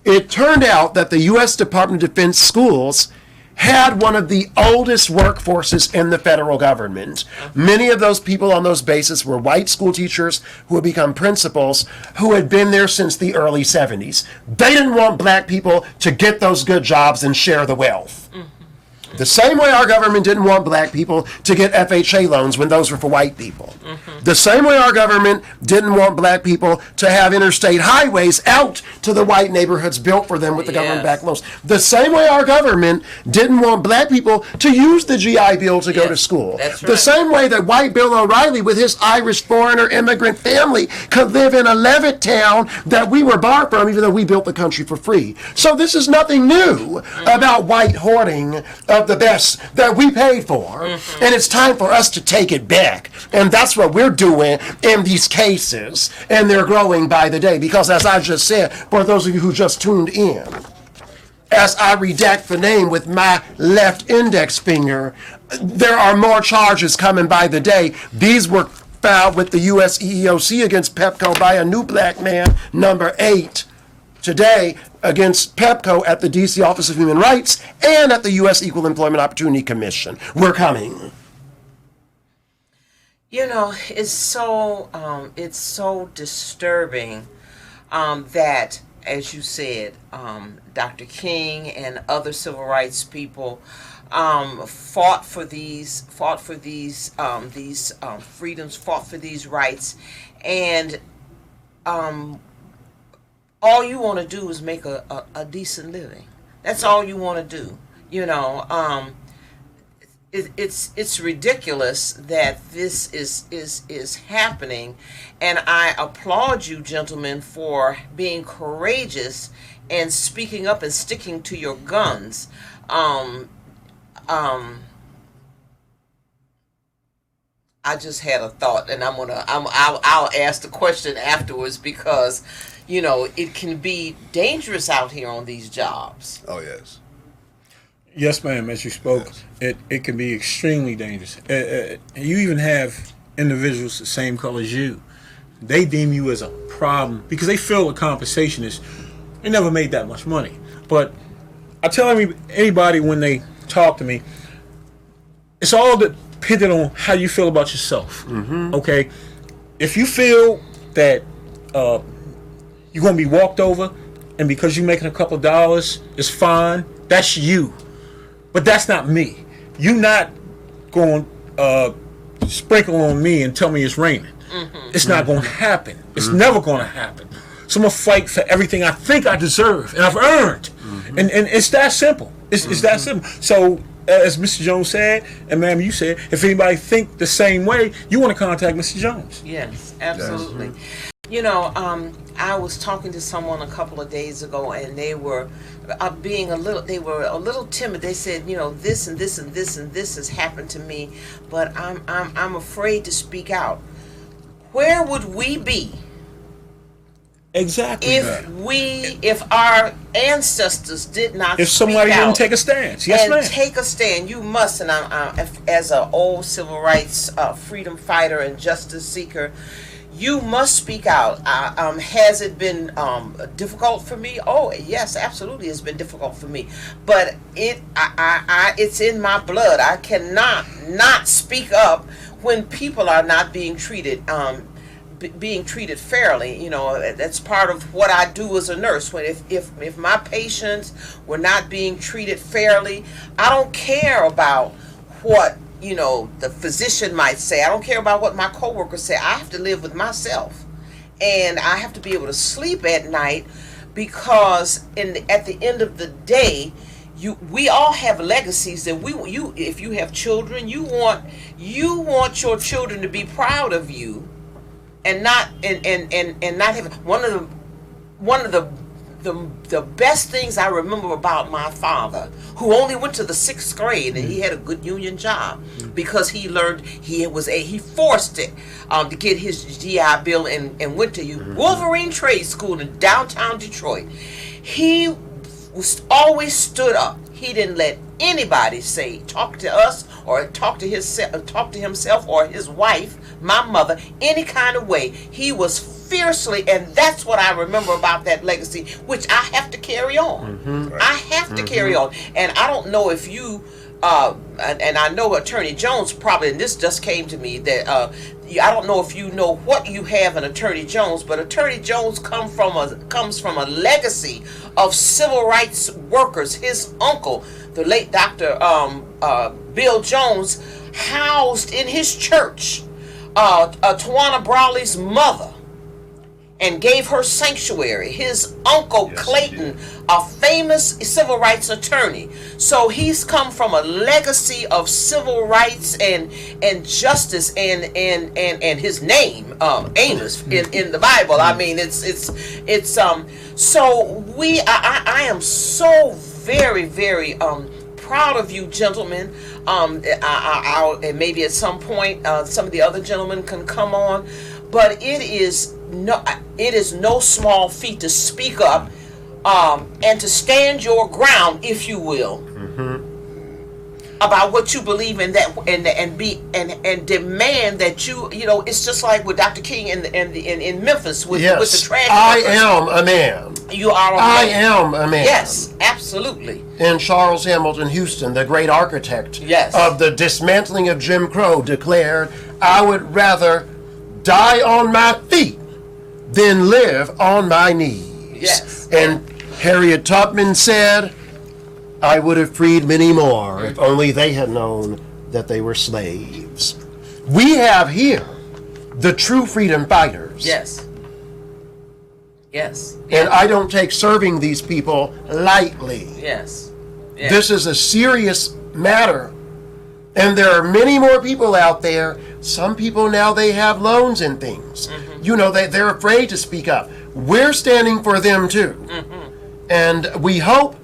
It turned out that the U.S. Department of Defense schools had one of the oldest workforces in the federal government. Many of those people on those bases were white school teachers who had become principals who had been there since the early 70s. They didn't want black people to get those good jobs and share the wealth. The same way our government didn't want black people to get FHA loans when those were for white people. The same way our government didn't want black people to have interstate highways out to the white neighborhoods built for them with the government-backed loans. The same way our government didn't want black people to use the GI Bill to go to school. That's right. The same way that white Bill O'Reilly with his Irish foreigner immigrant family could live in a Levitt town that we were barred from even though we built the country for free. So this is nothing new about white hoarding of the best that we paid for, and it's time for us to take it back. And that's what we're doing in these cases, and they're growing by the day because, as I just said, for those of you who just tuned in, as I redact the name with my left index finger, there are more charges coming by the day. These were filed with the U.S. EEOC against Pepco by a new black man, number 8, today against Pepco at the D.C. Office of Human Rights and at the U.S. Equal Employment Opportunity Commission. We're coming. You know, it's so disturbing that, as you said, Dr. King and other civil rights people fought for these freedoms, fought for these rights, and all you want to do is make a decent living. That's all you want to do. You know, it's ridiculous that this is happening, and I applaud you, gentlemen, for being courageous and speaking up and sticking to your guns. I just had a thought, and I'll ask the question afterwards because, you know, it can be dangerous out here on these jobs. Oh, yes. Yes, ma'am. As you spoke, it can be extremely dangerous. You even have individuals the same color as you. They deem you as a problem because they feel the compensation is they never made that much money. But I tell anybody when they talk to me, it's all dependent on how you feel about yourself. Okay, if you feel that you're going to be walked over, and because you're making a couple of dollars, it's fine. That's you. But that's not me. You're not going to sprinkle on me and tell me it's raining. It's not going to happen. It's never going to happen. So I'm going to fight for everything I think I deserve and I've earned. And it's that simple. It's that simple. So as Mr. Jones said, and ma'am, you said, if anybody think the same way, you want to contact Mr. Jones. Yes, absolutely. You know, I was talking to someone a couple of days ago, and they were they were a little timid. They said, you know, this and this and this and this has happened to me, but I'm afraid to speak out. Where would we be Exactly. if our ancestors did not if somebody speak didn't out take a stance? Yes, and ma'am. take a stand, you must. And as an old civil rights freedom fighter and justice seeker, you must speak out. Has it been difficult for me? Oh, yes, absolutely, it's been difficult for me. But it's in my blood. I cannot not speak up when people are not being treated fairly. You know, that's part of what I do as a nurse. When if my patients were not being treated fairly, I don't care about what, you know, the physician might say. I don't care about what my coworkers say. I have to live with myself, and I have to be able to sleep at night, because at the end of the day, we all have legacies that if you have children, you want your children to be proud of you, and not have one of the best things I remember about my father, who only went to the 6th grade, and he had a good union job because he learned he forced it to get his GI Bill and went to Wolverine Trade School in downtown Detroit. He always stood up. He didn't let anybody talk to us or talk to himself or his wife, my mother, any kind of way. He was fiercely, and that's what I remember about that legacy, which I have to carry on. I have to carry on. And I don't know if you and I know Attorney Jones probably, and this just came to me, that I don't know if you know what you have in Attorney Jones, but Attorney Jones comes from a legacy of civil rights workers. His uncle, the late Dr. Bill Jones, housed in his church Tawana Brawley's mother and gave her sanctuary. His uncle Clayton, a famous civil rights attorney. So he's come from a legacy of civil rights and justice, and his name, Amos, in the Bible. I mean, it's so I am so very, very proud of you, gentlemen. And maybe at some point some of the other gentlemen can come on, but it is no small feat to speak up and to stand your ground, if you will, about what you believe in, that and demand that you know. It's just like with Dr. King in Memphis with the trash. I am a man. You are a man. I am a man. Yes, absolutely. And Charles Hamilton Houston, the great architect of the dismantling of Jim Crow, declared, "I would rather die on my feet than live on my knees." Yes. And Harriet Tubman said, "I would have freed many more if only they had known that they were slaves." We have here the true freedom fighters. Yes. Yes. And I don't take serving these people lightly. Yes. This is a serious matter. And there are many more people out there. Some people now, they have loans and things. You know, they're afraid to speak up. We're standing for them too. And we hope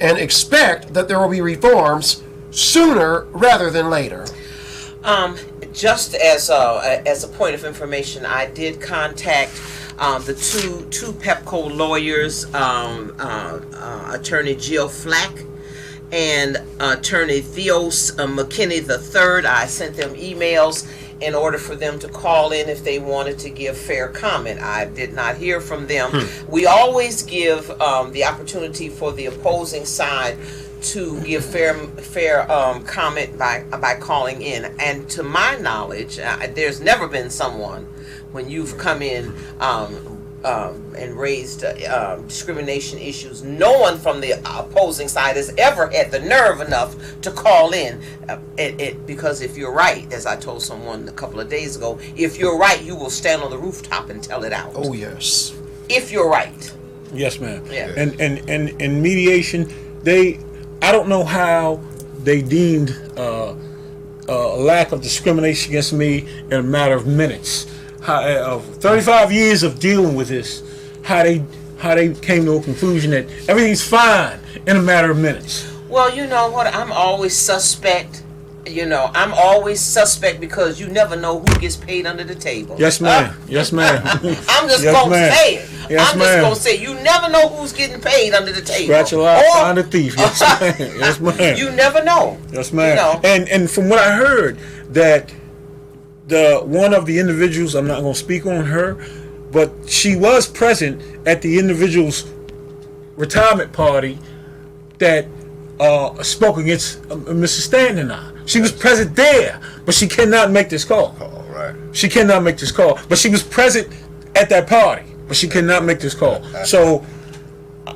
and expect that there will be reforms sooner rather than later. Just as a point of information, I did contact the two Pepco lawyers, Attorney Jill Flack and Attorney Theos McKinney III. I sent them emails in order for them to call in if they wanted to give fair comment. I did not hear from them. We always give the opportunity for the opposing side to give fair comment by calling in. And to my knowledge, there's never been someone when you've come in and raised discrimination issues, no one from the opposing side has ever had the nerve enough to call in. Because if you're right, as I told someone a couple of days ago, if you're right, you will stand on the rooftop and tell it out. Oh, yes. If you're right. Yes, ma'am. Yeah. And mediation, I don't know how they deemed a lack of discrimination against me in a matter of minutes. How 35 years of dealing with this, how they came to a conclusion that everything's fine in a matter of minutes. Well, you know what? I'm always suspect. I'm always suspect because you never know who gets paid under the table. Yes, ma'am. Yes, ma'am. I'm just Yes, gonna ma'am. say it. Yes, I'm ma'am. just gonna say you never know who's getting paid under the table. Scratch a lie, Or- find a thief. Yes, ma'am. Yes, ma'am. You never know. Yes, ma'am. You know. And from what I heard, that one of the individuals, I'm not going to speak on her, but she was present at the individual's retirement party that spoke against Mrs. Stanton and I. She was present there, but she cannot make this call. All right. She cannot make this call, but she was present at that party, but she cannot make this call. So I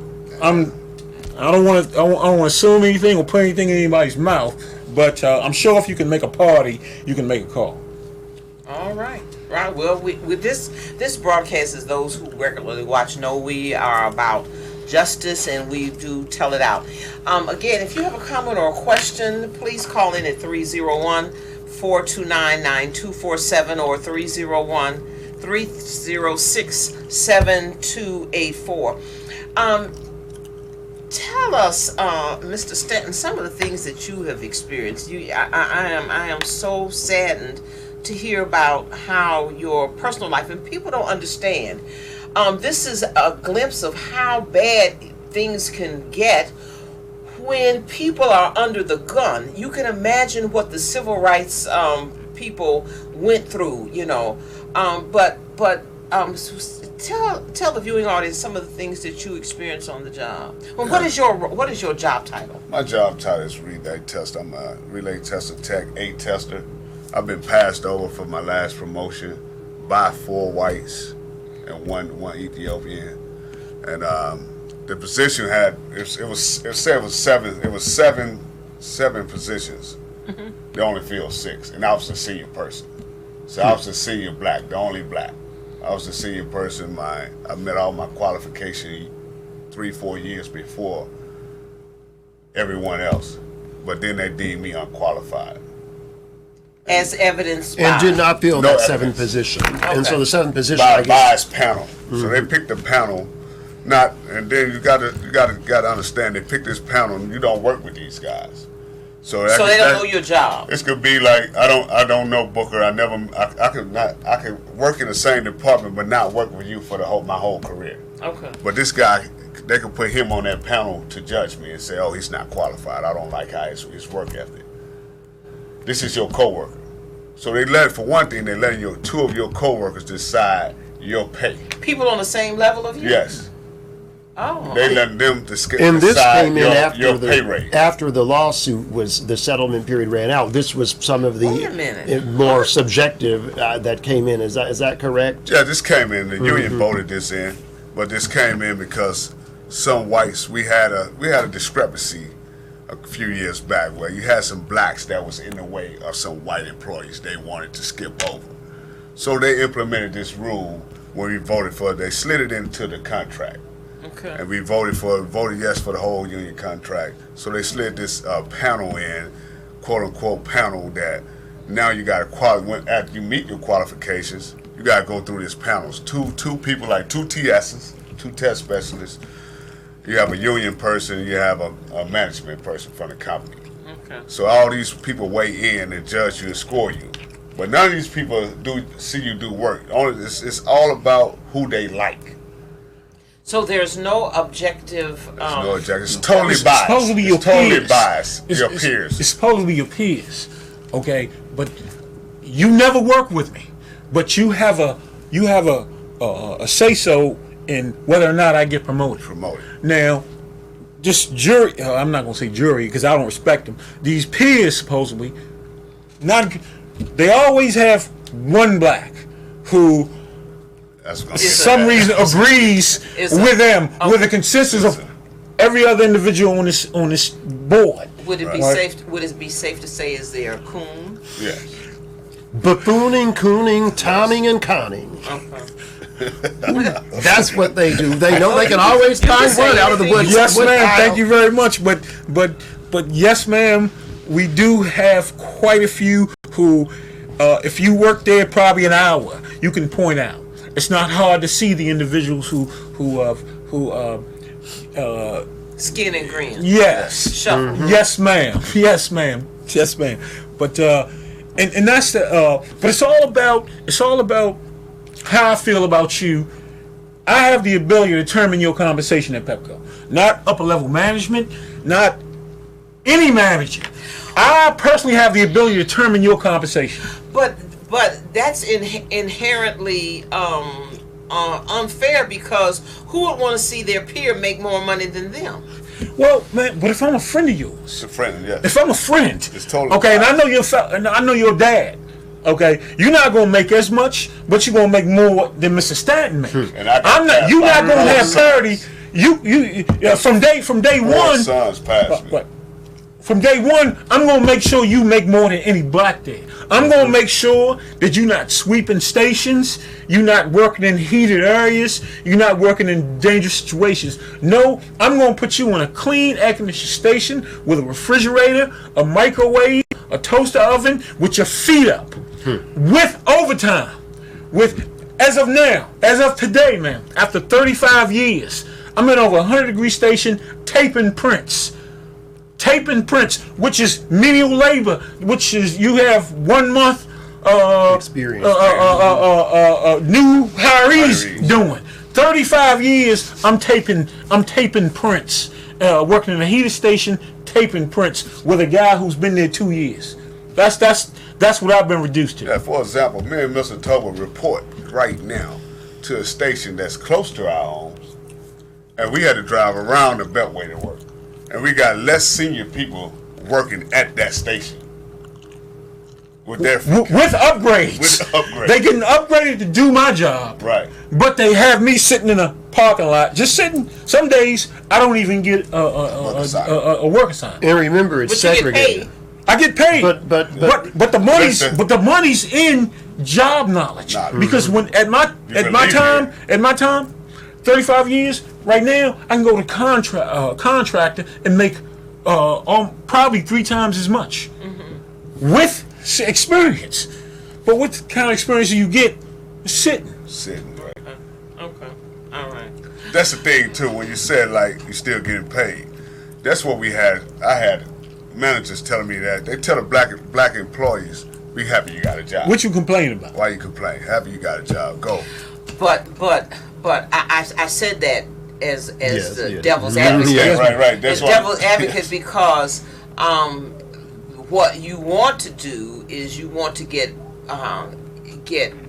don't want to assume anything or put anything in anybody's mouth, but I'm sure if you can make a party, you can make a call. All right. Right. Well, with this broadcast, as those who regularly watch know, we are about justice and we do tell it out. Again, if you have a comment or a question, please call in at 301-429-9247 or 301-306-7284. Tell us, Mr. Stanton, some of the things that you have experienced. I am so saddened to hear about how your personal life, and people don't understand. This is a glimpse of how bad things can get when people are under the gun. You can imagine what the civil rights people went through, but tell the viewing audience some of the things that you experienced on the job. Well, what is your job title? My job title is relay tester. I'm a relay tester tech, 8 tester. I've been passed over for my last promotion by 4 whites and one Ethiopian, and the position it was seven positions. Mm-hmm. They only filled 6, and I was the senior person. So I was the senior black, the only black. I was the senior person. I met all my qualifications 3-4 years before everyone else, but then they deemed me unqualified. As evidenced by. And did not fill No that 7th evidence. position. Okay. And so the 7th position, By I guess. biased panel. So they picked a panel, and then you got to understand they picked this panel, and you don't work with these guys. So they don't know your job. This could be like I don't know Booker. I could work in the same department, but not work with you for my whole career. Okay. But this guy, they could put him on that panel to judge me and say, oh, he's not qualified. I don't like how his work ethic. This is your coworker. So they letting 2 of your coworkers decide your pay. People on the same level of you? Yes. Oh. They letting them decide And this came in your pay rate. after the lawsuit the settlement period ran out. This was some of Wait a minute. the more subjective that came in. Is that correct? Yeah, this came in. The union voted this in, but this came in because some whites we had a discrepancy a few years back where you had some blacks that was in the way of some white employees they wanted to skip over. So they implemented this rule when we voted for it. They slid it into the contract. Okay. And we voted yes for the whole union contract. So they slid this panel in, quote unquote panel, that now you got to after you meet your qualifications, you got to go through this panels. Two people, like 2 TSs, 2 test specialists. You have a union person, you have a management person from the company. Okay. So all these people weigh in and judge you and score you. But none of these people see you do work. It's all about who they like. So there's no objective. No objection. It's totally It's biased. supposed to be your It's totally peers. biased. Your It's peers. supposed to be your peers, okay? But you never work with me, but you have a say so in whether or not I get promoted. Now, just jury. I'm not gonna say jury because I don't respect them. These peers supposedly, they always have one black who. That's For some reason agrees with them with the consensus of every other individual on this board. Would it be safe? Would it be safe to say is there a coon? Yes. Buffooning, cooning, timing, and conning. That's what they do. They know they can always find one out of the woods. Yes, ma'am. Thank you very much. But yes, ma'am. We do have quite a few who, if you work there probably an hour, you can point out. It's not hard to see the individuals who Skin and grin. yes, Shuffle. yes, ma'am, yes, ma'am, yes, ma'am. But and that's the but it's all about how I feel about you. I have the ability to determine your compensation at Pepco, not upper level management, not any manager. I personally have the ability to determine your compensation. But that's inherently unfair because who would want to see their peer make more money than them? Well, man, but if I'm a friend of yours, It's a friend, yes. if I'm a friend, It's totally okay, and fine. I know your dad, okay, you're not gonna make as much, but you're gonna make more than Mr. Stanton makes. And I got You're not four gonna have sons. parity. From day Four one. sons passed me. Right. From day one, I'm gonna make sure you make more than any black there. I'm gonna make sure that you're not sweeping stations, you're not working in heated areas, you're not working in dangerous situations. No, I'm gonna put you on a clean air conditioned station with a refrigerator, a microwave, a toaster oven, with your feet up, with overtime, as of now, as of today, man. After 35 years, I'm in over 100-degree station taping prints. Which is menial labor, which is you have 1 month Experience. New hirees doing. 35 years I'm taping prints, working in a heated station, taping prints with a guy who's been there 2 years. That's what I've been reduced to. Yeah, for example, me and Mr. Tolbert report right now to a station that's close to our homes, and we had to drive around the Beltway to work. And we got less senior people working at that station. With upgrades. With upgrades. They getting upgraded to do my job. Right. But they have me sitting in a parking lot, just sitting. Some days I don't even get a work assignment. And remember, it's But you get segregated. paid. I get paid. But the money's in job knowledge. Because when at my time, 35 years, right now, I can go to contractor and make probably 3 times as much with experience. But what kind of experience do you get sitting? Right. Okay. All right. That's the thing too. When you said like you're still getting paid, that's what we had. I had managers telling me that they tell the black employees, "Be happy you got a job." What you complaining about? Why you complain? Happy you got a job. Go. But I said that as the devil's Mhm. advocate. Yeah, right. That's As why. devil's advocate because what you want to do is you want to get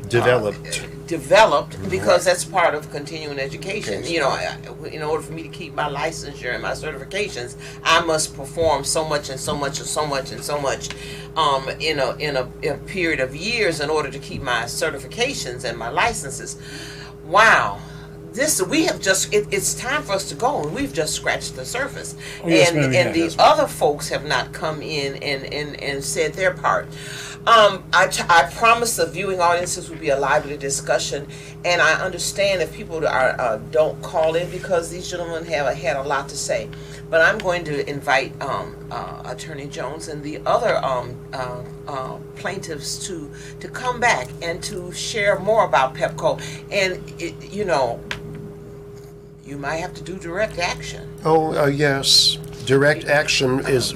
developed because that's part of continuing education. You know, in order for me to keep my licensure and my certifications, I must perform so much and so much and so much and so much in a period of years in order to keep my certifications and my licenses. Wow. It's time for us to go, and we've just scratched the surface. Yes, and ma'am, the other folks have not come in and said their part. I promise the viewing audiences will be a lively discussion, and I understand if people don't call in because these gentlemen have had a lot to say. But I'm going to invite Attorney Jones and the other plaintiffs to come back and to share more about Pepco. And you might have to do direct action. Oh, yes. Direct action is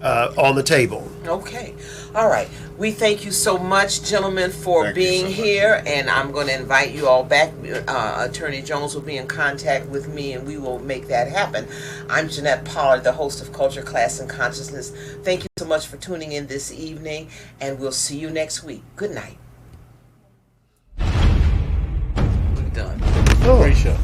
on the table. Okay. All right. We thank you so much, gentlemen, for Thank you being so much. here. And I'm going to invite you all back. Attorney Jones will be in contact with me, and we will make that happen. I'm Jeanette Pollard, the host of Culture, Class, and Consciousness. Thank you so much for tuning in this evening, and we'll see you next week. Good night. We're done. Great show.